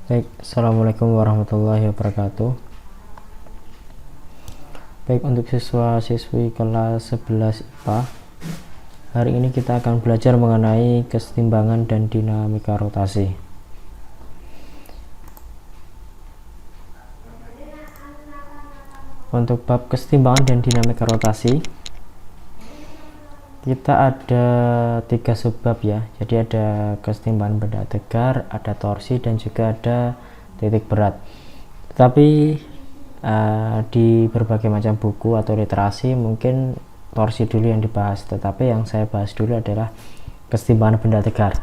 Baik, assalamualaikum warahmatullahi wabarakatuh. Baik, untuk siswa-siswi kelas 11 IPA, hari ini kita akan belajar mengenai kesetimbangan dan dinamika rotasi. Untuk bab kesetimbangan dan dinamika rotasi, kita ada 3 subbab ya. Jadi ada kesetimbangan benda tegar, ada torsi, dan juga ada titik berat. Tetapi di berbagai macam buku atau literasi mungkin torsi dulu yang dibahas, tetapi yang saya bahas dulu adalah kesetimbangan benda tegar.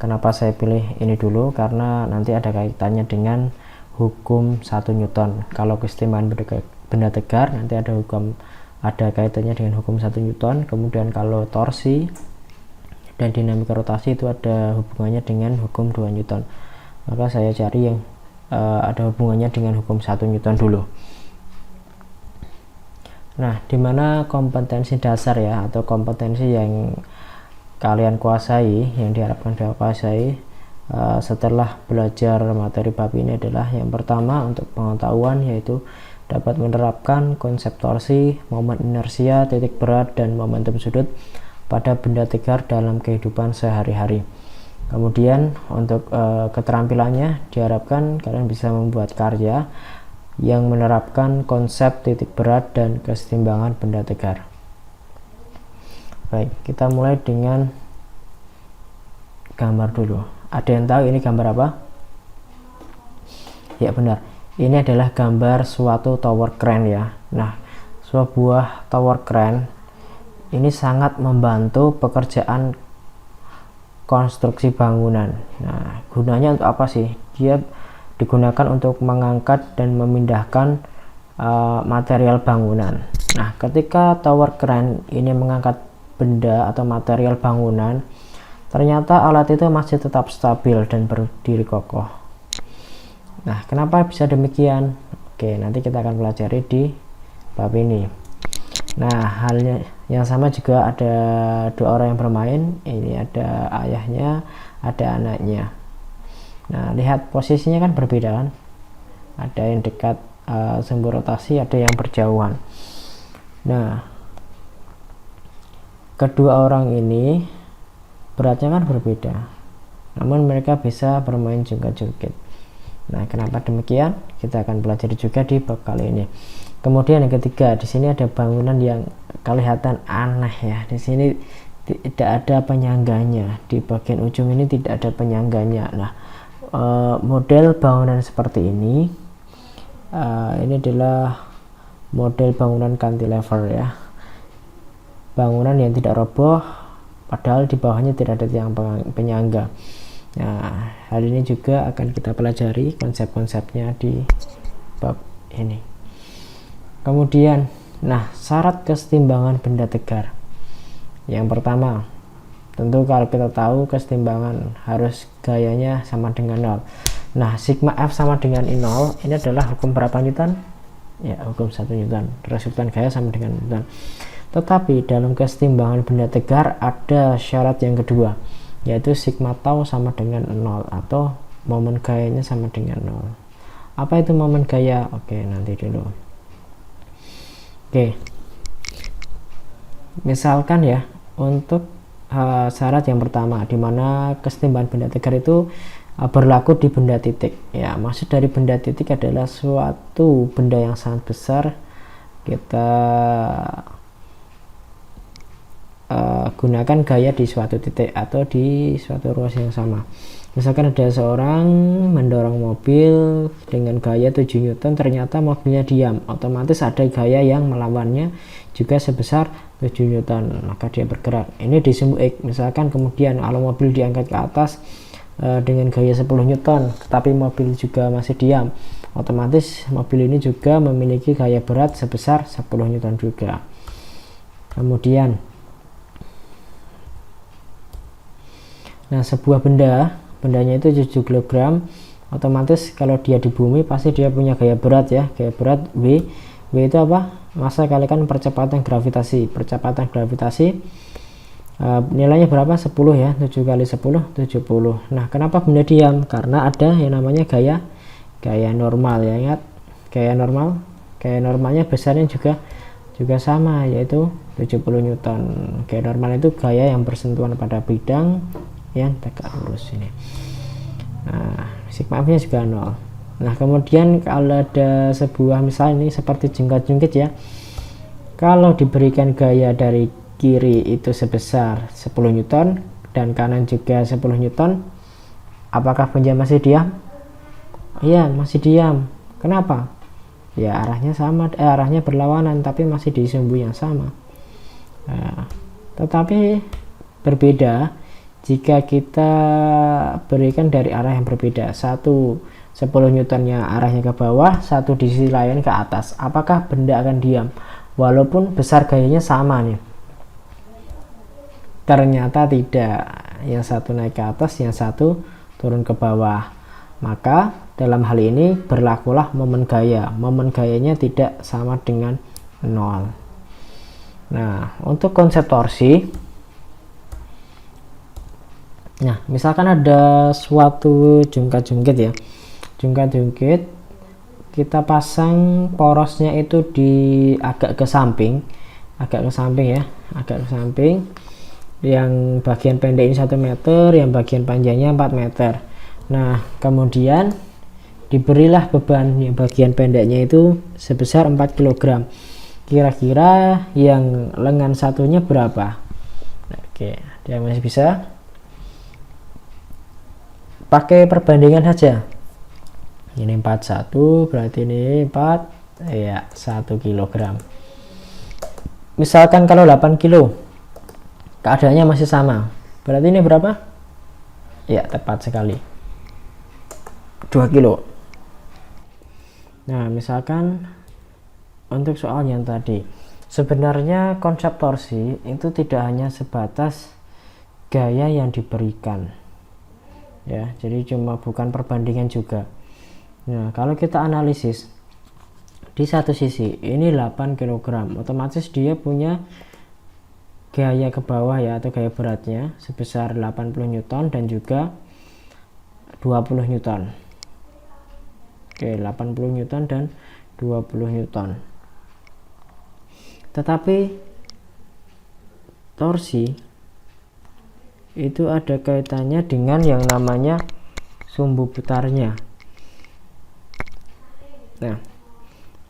Kenapa saya pilih ini dulu? Karena nanti ada kaitannya dengan hukum 1 Newton. Kalau kesetimbangan benda tegar nanti ada kaitannya dengan hukum 1 Newton. Kemudian kalau torsi dan dinamika rotasi itu ada hubungannya dengan hukum 2 Newton. Maka saya cari yang ada hubungannya dengan hukum 1 Newton dulu. Nah, dimana kompetensi dasar ya, atau kompetensi yang kalian kuasai, yang diharapkan kalian kuasai setelah belajar materi bab ini adalah yang pertama untuk pengetahuan, yaitu dapat menerapkan konsep torsi, momen inersia, titik berat, dan momentum sudut pada benda tegar dalam kehidupan sehari-hari. Kemudian untuk keterampilannya diharapkan kalian bisa membuat karya yang menerapkan konsep titik berat dan kesetimbangan benda tegar. Baik, kita mulai dengan gambar dulu. Ada yang tahu ini gambar apa? Ya benar, ini adalah gambar suatu tower crane ya. Nah, sebuah tower crane ini sangat membantu pekerjaan konstruksi bangunan. Nah, gunanya untuk apa sih? Dia digunakan untuk mengangkat dan memindahkan material bangunan. Nah, ketika tower crane ini mengangkat benda atau material bangunan, ternyata alat itu masih tetap stabil dan berdiri kokoh. Nah, kenapa bisa demikian? Oke, nanti kita akan pelajari di bab ini. Nah, halnya yang sama juga ada 2 orang yang bermain. Ini ada ayahnya, ada anaknya. Nah, lihat posisinya kan berbeda kan? Ada yang dekat sumbu rotasi, ada yang berjauhan. Nah, kedua orang ini beratnya kan berbeda, namun mereka bisa bermain jungkit-jungkit. Nah, kenapa demikian? Kita akan belajar juga di bab kali ini. Kemudian yang ketiga, di sini ada bangunan yang kelihatan aneh ya. Di sini tidak ada penyangganya. Di bagian ujung ini tidak ada penyangganya. Nah, model bangunan seperti ini adalah model bangunan cantilever ya. Bangunan yang tidak roboh, padahal di bawahnya tidak ada tiang penyangga. Nah, hal ini juga akan kita pelajari konsep-konsepnya di bab ini. Kemudian, nah, syarat kesetimbangan benda tegar. Yang pertama, tentu kalau kita tahu kesetimbangan harus gayanya sama dengan 0. Nah, sigma F sama dengan 0, ini adalah hukum berapa Newton? Ya, hukum 1 Newton. Resultan gaya sama dengan Newton. Tetapi dalam kesetimbangan benda tegar ada syarat yang kedua, yaitu sigma tau sama dengan 0 atau momen gayanya sama dengan 0. Apa itu momen gaya? Oke, nanti dulu. Oke, misalkan ya, untuk syarat yang pertama, di mana kesetimbangan benda tegar itu berlaku di benda titik ya. Maksud dari benda titik adalah suatu benda yang sangat besar, kita gunakan gaya di suatu titik atau di suatu ruas yang sama. Misalkan ada seorang mendorong mobil dengan gaya 7 Newton, ternyata mobilnya diam, otomatis ada gaya yang melawannya juga sebesar 7 Newton, maka dia bergerak. Ini di sumbu X. Misalkan kemudian kalau mobil diangkat ke atas dengan gaya 10 Newton, tetapi mobil juga masih diam, otomatis mobil ini juga memiliki gaya berat sebesar 10 Newton juga. Kemudian, nah, sebuah bendanya itu 7 kg, otomatis kalau dia di bumi pasti dia punya gaya berat ya, gaya berat W. W itu apa? Massa kalikan percepatan gravitasi. Percepatan gravitasi Nilainya berapa? 10 ya, 7 kali 10 70. Nah, kenapa benda diam? Karena ada yang namanya gaya normal ya, ingat gaya normalnya besarnya juga sama, yaitu 70 Newton. Gaya normal itu gaya yang bersentuhan pada bidang yang tegak lurus ini. Nah, sigma F nya juga 0. Nah, kemudian kalau ada sebuah misal ini seperti jungkat-jungkit ya, kalau diberikan gaya dari kiri itu sebesar 10 Newton dan kanan juga 10 Newton, apakah benda masih diam? Iya, masih diam. Kenapa? Ya, arahnya sama, arahnya berlawanan, tapi masih di sumbu yang sama. Nah, tetapi berbeda jika kita berikan dari arah yang berbeda. Satu 10 Newtonnya arahnya ke bawah, satu di sisi lain ke atas. Apakah benda akan diam? Walaupun besar gayanya sama nih. Ternyata tidak, yang satu naik ke atas, yang satu turun ke bawah. Maka dalam hal ini berlakulah momen gaya. Momen gayanya tidak sama dengan 0. Nah, untuk konsep torsi, nah misalkan ada suatu jungkat-jungkit ya, jungkat-jungkit kita pasang porosnya itu di agak ke samping ya, agak ke samping. Yang bagian pendek ini 1 meter, yang bagian panjangnya 4 meter. Nah, kemudian diberilah beban yang bagian pendeknya itu sebesar 4 kg. Kira-kira yang lengan satunya berapa? Oke, dia masih bisa pakai perbandingan saja. Ini 41, berarti ini 4, ya 1 kg. Misalkan kalau 8 kilo, keadaannya masih sama, berarti ini berapa? Ya, tepat sekali, 2 kilo. Nah, misalkan untuk soal yang tadi, sebenarnya konsep torsi itu tidak hanya sebatas gaya yang diberikan ya, jadi cuma bukan perbandingan juga. Nah, kalau kita analisis di satu sisi ini 8 kg, otomatis dia punya gaya ke bawah ya, atau gaya beratnya sebesar 80 Newton dan juga 20 Newton. Oke, 80 Newton dan 20 Newton. Tetapi torsi itu ada kaitannya dengan yang namanya sumbu putarnya. Nah,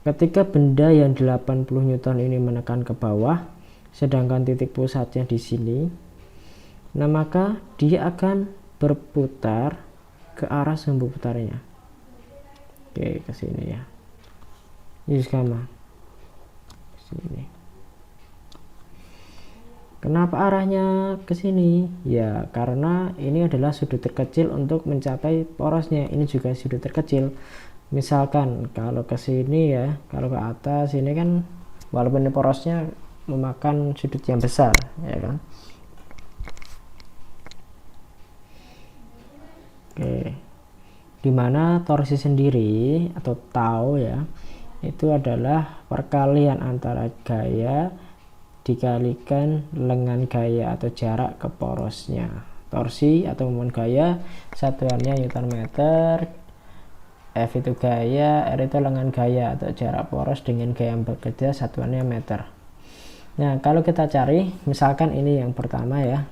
ketika benda yang 80 Newton ini menekan ke bawah, sedangkan titik pusatnya di sini, nah maka dia akan berputar ke arah sumbu putarnya. Oke, ke sini ya. Ini sama. Sini. Kenapa arahnya ke sini? Ya, karena ini adalah sudut terkecil untuk mencapai porosnya. Ini juga sudut terkecil. Misalkan kalau ke sini ya, kalau ke atas ini kan walaupun ini porosnya memakan sudut yang besar ya kan. Oke, dimana torsi sendiri atau tau ya, itu adalah perkalian antara gaya dikalikan lengan gaya atau jarak ke porosnya. Torsi atau momen gaya satuannya Newton meter, F itu gaya, R itu lengan gaya atau jarak poros dengan gaya yang bekerja satuannya meter. Nah, kalau kita cari, misalkan ini yang pertama ya,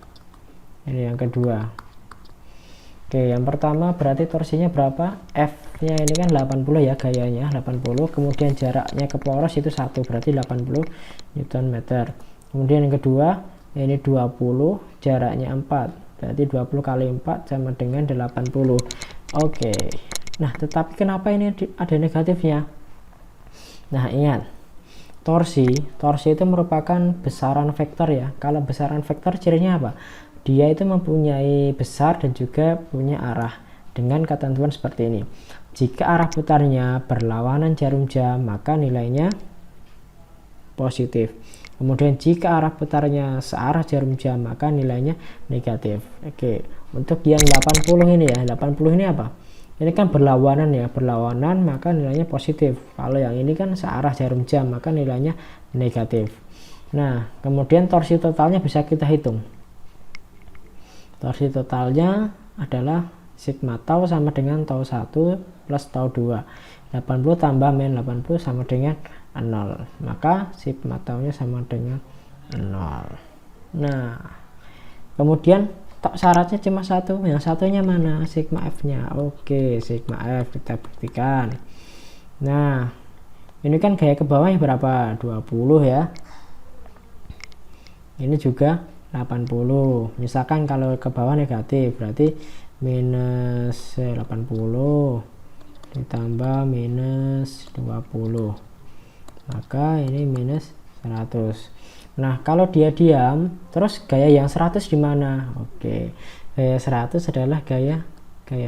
ini yang kedua. Oke, yang pertama berarti torsinya berapa? F nya ini kan 80 ya, gayanya 80, kemudian jaraknya ke poros itu 1, berarti 80 Newton meter. Kemudian yang kedua, ini 20, jaraknya 4, berarti 20 kali 4 sama dengan 80. Oke, nah tetapi kenapa ini ada negatifnya? Nah, ingat, torsi itu merupakan besaran vektor ya. Kalau besaran vektor cirinya apa? Dia itu mempunyai besar dan juga punya arah dengan ketentuan seperti ini. Jika arah putarnya berlawanan jarum jam, maka nilainya positif. Kemudian jika arah putarnya searah jarum jam, maka nilainya negatif. Oke, untuk yang 80 ini ya, 80 ini apa? Ini kan berlawanan ya, berlawanan maka nilainya positif. Kalau yang ini kan searah jarum jam, maka nilainya negatif. Nah, kemudian torsi totalnya bisa kita hitung. Torsi totalnya adalah sigma tau sama dengan tau 1 plus tau 2. 80 tambah min 80 sama dengan 0. Maka sigma taunya sama dengan 0. Nah, kemudian syaratnya cuma satu. Yang satunya mana? Sigma F-nya. Oke, sigma F kita buktikan. Nah, ini kan gaya ke bawahnya berapa? 20 ya. Ini juga 80. Misalkan kalau ke bawah negatif, berarti minus 80 ditambah minus 20. Maka ini minus 100. Nah, kalau dia diam, terus gaya yang 100 di mana? Oke, gaya 100 adalah gaya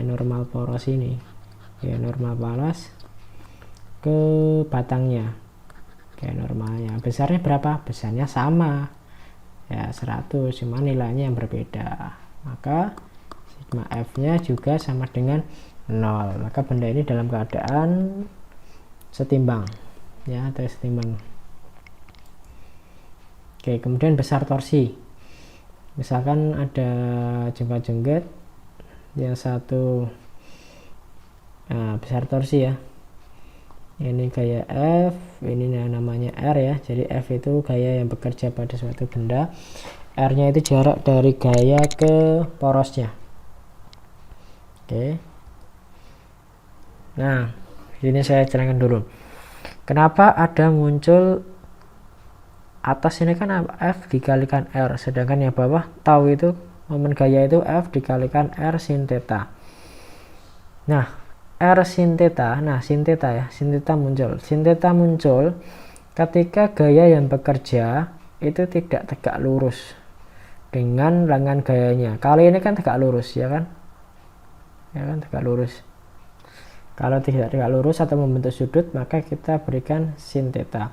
normal poros ini. Gaya normal poros ke batangnya. Gaya normalnya. Besarnya berapa? Besarnya sama. Ya, 100, cuma nilainya yang berbeda. Maka sigma F-nya juga sama dengan 0. Maka benda ini dalam keadaan setimbang. Ya, atau setimbang. Oke, kemudian besar torsi. Misalkan ada jenggot-jenggot, yang satu besar torsi ya. Ini gaya F, ini namanya R ya. Jadi F itu gaya yang bekerja pada suatu benda. R-nya itu jarak dari gaya ke porosnya. Oke. Nah, ini saya jelaskan dulu. Kenapa ada muncul atas ini kan F dikalikan R, sedangkan yang bawah tau itu momen gaya itu F dikalikan R sin theta. Nah, R sin theta, sin theta ya, sin theta muncul. Sin theta muncul ketika gaya yang bekerja itu tidak tegak lurus dengan lengan gayanya. Kali ini kan tegak lurus ya kan? Ya kan, tegak lurus. Kalau tidak tegak lurus atau membentuk sudut, maka kita berikan sin theta.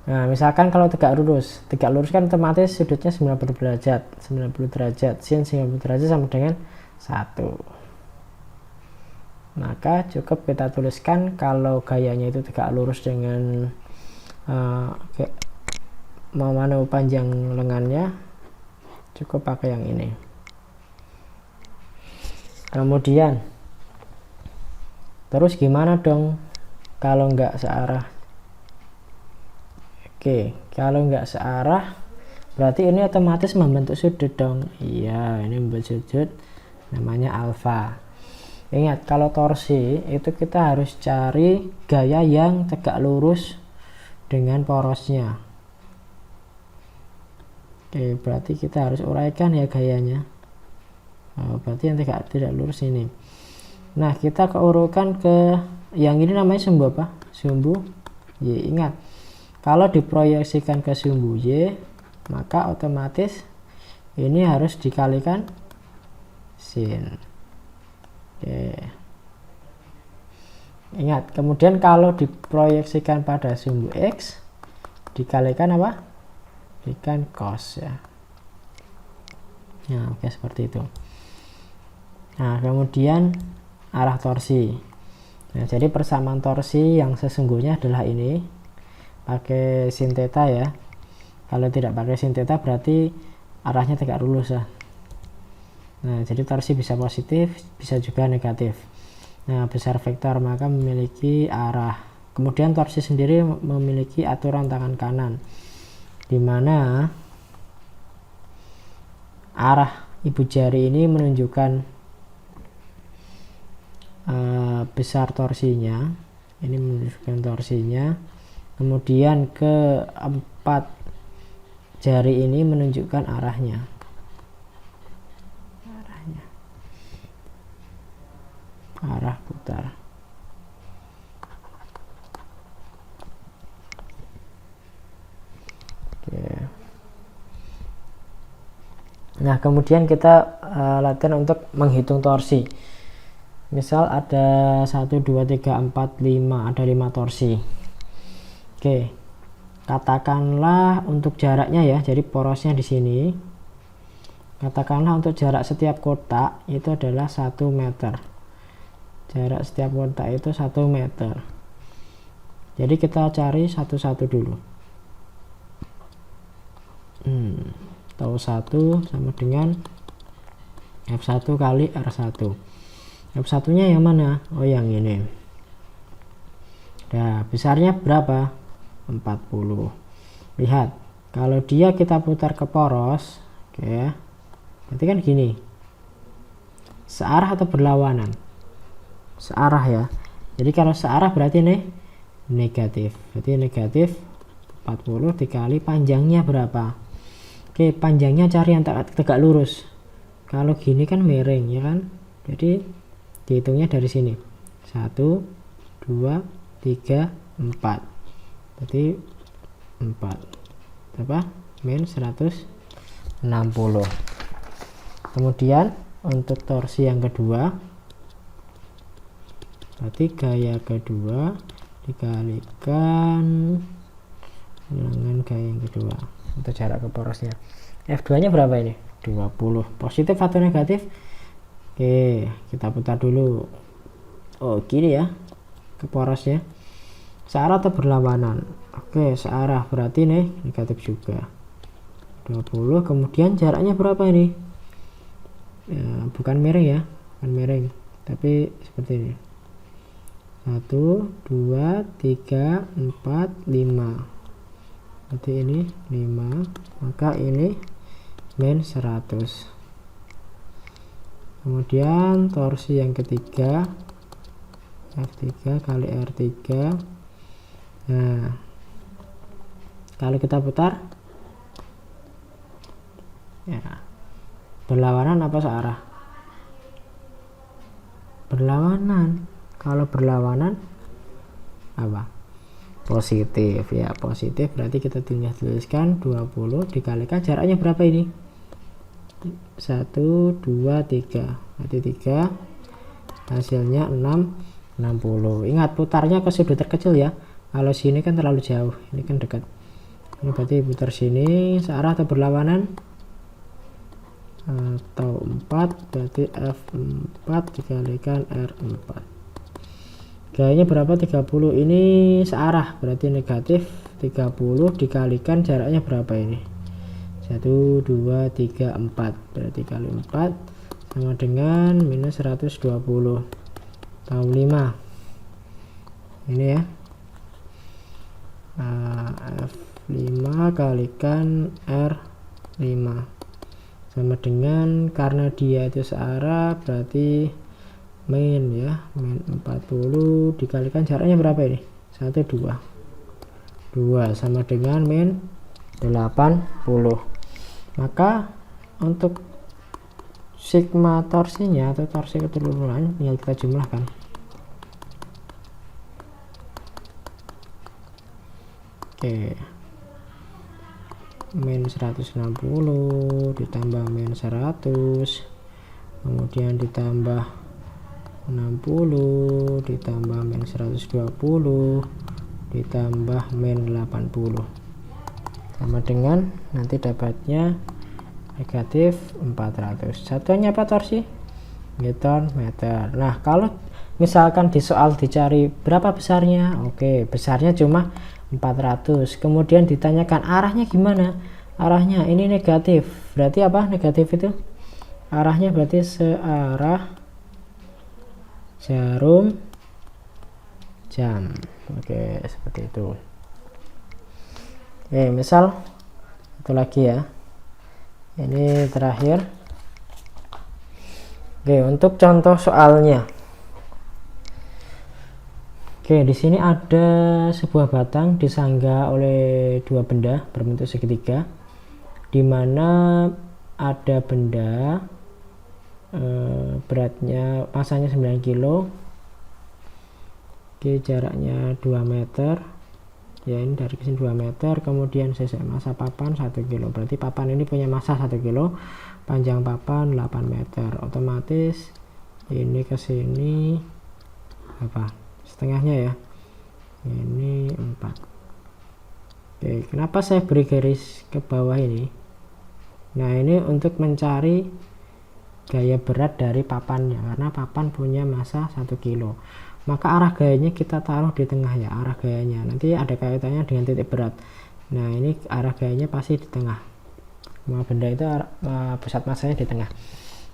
Nah, misalkan kalau tegak lurus kan otomatis sudutnya 90 derajat. 90 derajat, sin 90 derajat sama dengan 1. Maka cukup kita tuliskan kalau gayanya itu tegak lurus dengan mau panjang lengannya, cukup pakai yang ini. Kemudian terus gimana dong kalau nggak searah? Oke, kalau nggak searah berarti ini otomatis membentuk sudut dong. Iya, ini membentuk sudut namanya alfa. Ingat, kalau torsi itu kita harus cari gaya yang tegak lurus dengan porosnya. Oke, berarti kita harus uraikan ya gayanya. Berarti yang tidak lurus ini. Nah, kita keurutkan ke yang ini namanya sumbu apa? Sumbu Y. Ingat, kalau diproyeksikan ke sumbu Y, maka otomatis ini harus dikalikan sin. Oke. Ingat, kemudian kalau diproyeksikan pada sumbu X, dikalikan apa? Dikalikan cos ya. Nah, oke, seperti itu. Nah, kemudian arah torsi. Nah, jadi persamaan torsi yang sesungguhnya adalah ini. Pakai sin theta ya. Kalau tidak pakai sin theta berarti arahnya tegak lurus ya. Nah, jadi torsi bisa positif, bisa juga negatif. Nah, besar vektor maka memiliki arah. Kemudian torsi sendiri memiliki aturan tangan kanan, di mana arah ibu jari ini menunjukkan besar torsinya. Ini menunjukkan torsinya. Kemudian keempat jari ini menunjukkan arahnya. Arah putar. Oke. Nah, kemudian kita latihan untuk menghitung torsi. Misal ada 1 2 3 4 5, ada 5 torsi. Oke. Katakanlah untuk jaraknya ya, jadi porosnya di sini. Katakanlah untuk jarak setiap kotak itu adalah 1 meter. Jarak setiap kotak itu 1 meter. Jadi kita cari satu-satu dulu. tau 1 sama dengan F1 kali R1. F1 nya yang mana? Oh yang ini. Nah besarnya berapa? 40. Lihat, kalau dia kita putar ke poros, oke, berarti kan gini, searah atau berlawanan? Searah ya. Jadi kalau searah berarti nih negatif, berarti negatif 40 dikali panjangnya berapa? Oke, panjangnya cari yang tegak lurus. Kalau gini kan miring ya kan, jadi dihitungnya dari sini 1 2 3 4, berarti 4 apa? Min 160. Kemudian untuk torsi yang kedua, berarti gaya kedua dikalikan dengan gaya yang kedua untuk jarak ke porosnya. F2 nya berapa ini? 20. Positif atau negatif? Oke, kita putar dulu. Oh gini ya, ke porosnya. Searah atau berlawanan? Oke, searah, berarti nih negatif juga 20. Kemudian jaraknya berapa ini? Ya, bukan miring ya, bukan miring, tapi seperti ini. 1 2 3 4 5, berarti ini 5, maka ini min 100. Kemudian torsi yang ketiga, F3 kali R3. Nah kalau kita putar ya, berlawanan apa searah? Berlawanan. Kalau berlawanan apa? Positif ya, positif, berarti kita tinggal tuliskan 20 dikalikan jaraknya berapa ini? 1 2 3, berarti 3, hasilnya 60. Ingat putarnya ke sudut terkecil ya, kalau sini kan terlalu jauh, ini kan dekat. Ini berarti putar sini. Searah atau berlawanan? Atau 4, berarti F4 dikalikan R4. Gayanya berapa? 30. Ini searah, berarti negatif 30 dikalikan jaraknya berapa ini? 1 2 3 4, berarti kali 4 sama dengan minus 120. Tahu 5 ini ya. F5 kalikan R5 sama dengan, karena dia itu searah, berarti min ya, min 40 dikalikan jaraknya berapa ini? 1 2 sama dengan min 80. Maka untuk sigma torsinya atau torsi keseluruhan tinggal kita jumlahkan. Oke, min 160 ditambah min 100, kemudian ditambah 60 ditambah min 120 ditambah min 80 sama dengan nanti dapatnya negatif 400. Satuannya apa torsi? Newton meter. Nah kalau misalkan di soal dicari berapa besarnya, oke, besarnya cuma 400. Kemudian ditanyakan arahnya gimana? Arahnya ini negatif, berarti apa negatif itu? Arahnya berarti searah jarum jam. Oke, seperti itu. Oke, misal itu lagi ya, ini terakhir. Oke, untuk contoh soalnya. Oke, di sini ada sebuah batang disangga oleh dua benda berbentuk segitiga, di mana ada benda beratnya, masanya 9 kilo. Oke, jaraknya 2 meter. Ya, ini dari sini 2 meter. Kemudian masa papan 1 kilo. Berarti papan ini punya masa 1 kilo. Panjang papan 8 meter. Otomatis ini ke sini apa? Setengahnya ya. Ini 4. Oke, kenapa saya beri garis ke bawah ini? Nah, ini untuk mencari gaya berat dari papannya, karena papan punya masa 1 kilo. Maka arah gayanya kita taruh di tengah ya, arah gayanya. Nanti ada kaitannya dengan titik berat. Nah, ini arah gayanya pasti di tengah. semua benda itu pusat massanya di tengah.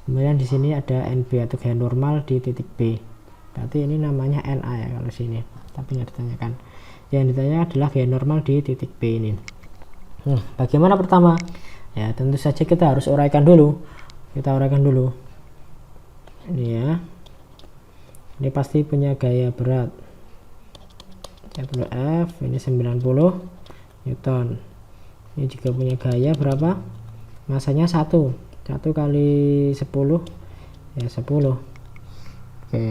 Kemudian di sini ada NB atau gaya normal di titik B, berarti ini namanya NA ya kalau sini, tapi nggak ditanyakan. Yang ditanya adalah gaya normal di titik B ini. Bagaimana pertama? Ya tentu saja kita harus uraikan dulu. Kita uraikan dulu. Ini ya. Ini pasti punya gaya berat. F ini 90 Newton. Ini juga punya gaya berapa? Masanya 1 kali 10 ya 10. Oke,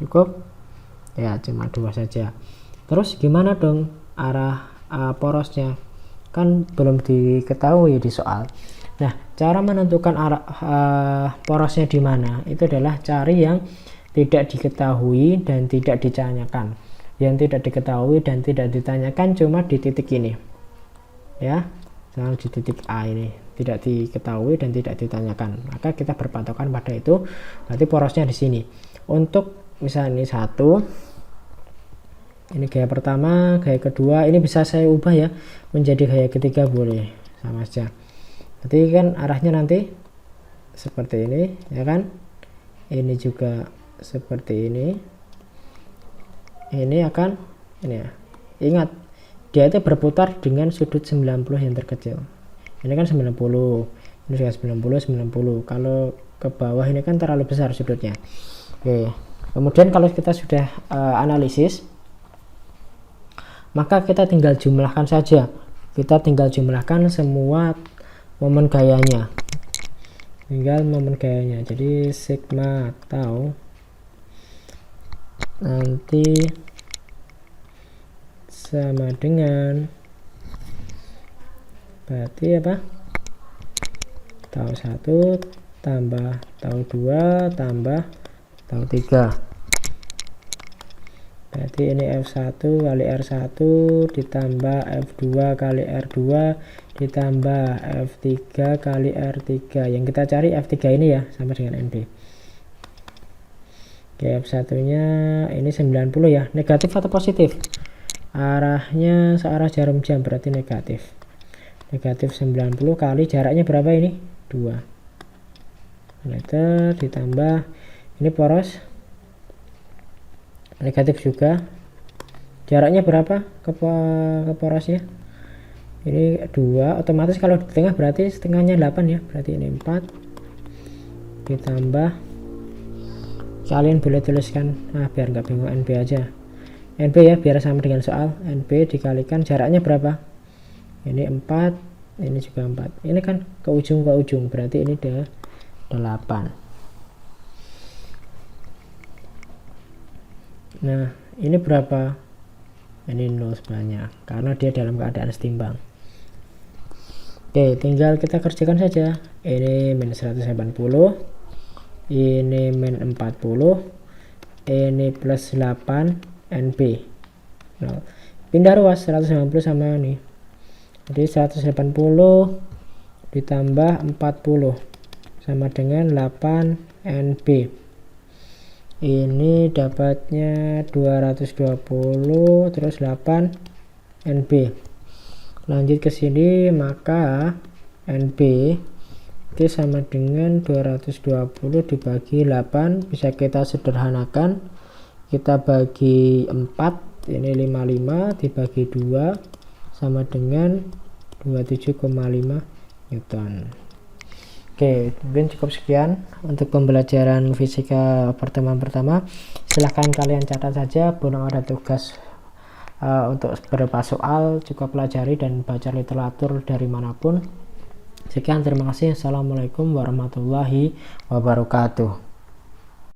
cukup ya, cuma 2 saja. Terus gimana dong arah porosnya? Kan belum diketahui di soal. Nah, cara menentukan arah porosnya di mana itu adalah cari yang tidak diketahui dan tidak ditanyakan. Yang tidak diketahui dan tidak ditanyakan cuma di titik ini ya, misalnya di titik A ini tidak diketahui dan tidak ditanyakan, maka kita berpatokan pada itu, berarti porosnya di sini. Untuk misalnya ini 1, ini gaya pertama, gaya kedua, ini bisa saya ubah ya menjadi gaya ketiga, boleh, sama saja. Nanti kan arahnya nanti seperti ini ya kan, ini juga seperti ini akan ini ya. Ingat, dia itu berputar dengan sudut 90 yang terkecil. Ini kan 90, ini juga 90. Kalau ke bawah ini kan terlalu besar sudutnya. Oke. Kemudian kalau kita sudah analisis, maka kita tinggal jumlahkan saja. Kita tinggal jumlahkan semua momen gayanya. Jadi sigma tau nanti sama dengan, berarti apa, tau 1 tambah tau 2 tambah tau 3, berarti ini F1 kali R1 ditambah F2 kali R2 ditambah F3 kali R3. Yang kita cari F3 ini ya, sama dengan NB. Oke, F1 nya ini 90 ya, negatif atau positif? Arahnya searah jarum jam, berarti negatif. Negatif 90 kali jaraknya berapa ini? 2 meter ditambah ini poros negatif juga. Jaraknya berapa ke porosnya? Ini 2, otomatis kalau di tengah berarti setengahnya 8 ya. Berarti ini 4 ditambah, kalian boleh tuliskan biar nggak bingung NB aja. NB ya, biar sama dengan soal. NB dikalikan jaraknya berapa? Ini 4, ini juga 4. Ini kan ke ujung, berarti ini udah 8. Nah, ini berapa? Ini 0 sebenarnya, karena dia dalam keadaan setimbang. Oke, tinggal kita kerjakan saja. Ini min 180, ini min 40, ini plus 8 NB. Nah, pindah ruas 190 sama ini. Jadi 180 ditambah 40 sama dengan 8 NB. Ini dapatnya 220 terus 8 NB. Lanjut ke sini, maka NB itu sama dengan 220 dibagi 8, bisa kita sederhanakan. Kita bagi 4, ini 55 dibagi 2 sama dengan 27,5 Newton. Oke, mungkin cukup sekian untuk pembelajaran fisika pertemuan pertama. Silahkan kalian catat saja, belum ada tugas untuk beberapa soal, cukup pelajari dan baca literatur dari manapun. Sekian, terima kasih. Assalamualaikum warahmatullahi wabarakatuh.